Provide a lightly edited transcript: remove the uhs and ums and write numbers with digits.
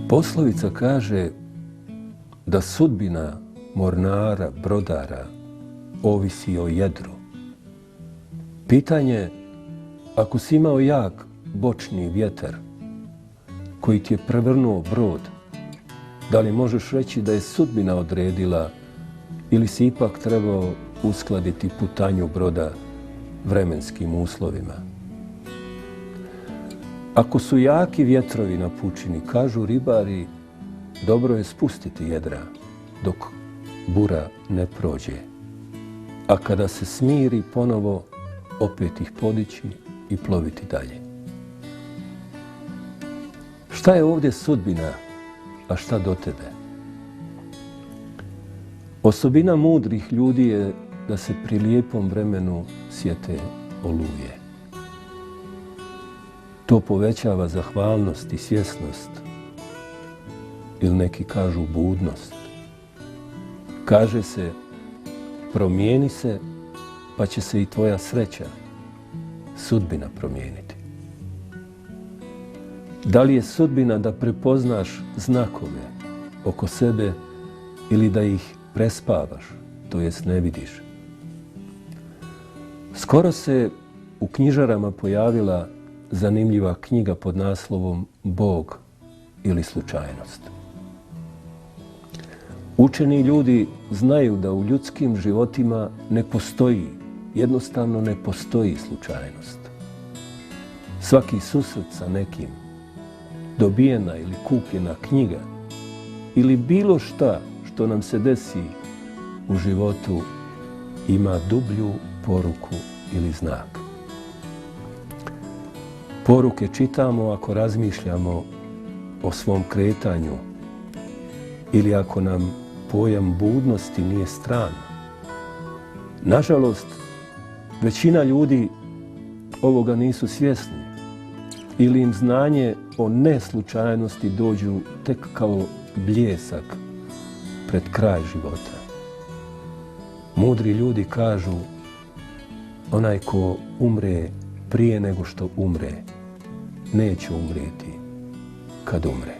Poslovica kaže da sudbina mornara, brodara ovisi o jedru. Pitanje, ako si imao jak bočni vjetar koji ti je prevrnuo brod, da li možeš reći da je sudbina odredila ili si ipak trebao uskladiti putanju broda vremenskim uslovima? Ako su jaki vjetrovi na pučini, kažu ribari, dobro je spustiti jedra dok bura ne prođe. A kada se smiri ponovo, opet ih podići i ploviti dalje. Šta je ovdje sudbina, a šta do tebe? Osobina mudrih ljudi je da se pri lijepom vremenu sjete oluje. To povećava zahvalnost i svjesnost, ili neki kažu budnost. Kaže se, promijeni se, pa će se i tvoja sreća, sudbina promijeniti. Da li je sudbina da prepoznaš znakove oko sebe ili da ih prespavaš, to jest ne vidiš? Skoro se u knjižarama pojavila zanimljiva knjiga pod naslovom Bog ili slučajnost. Učeni ljudi znaju da u ljudskim životima ne postoji, jednostavno ne postoji slučajnost. Svaki susret sa nekim, dobijena ili kupljena knjiga ili bilo šta što nam se desi u životu ima dublju poruku ili znak. Poruke čitamo ako razmišljamo o svom kretanju ili ako nam pojam budnosti nije stran. Nažalost, većina ljudi ovoga nisu svjesni ili im znanje o neslučajnosti dođu tek kao bljesak pred kraj života. Mudri ljudi kažu, onaj ko umre prije nego što umre, neće umrijeti kad umre.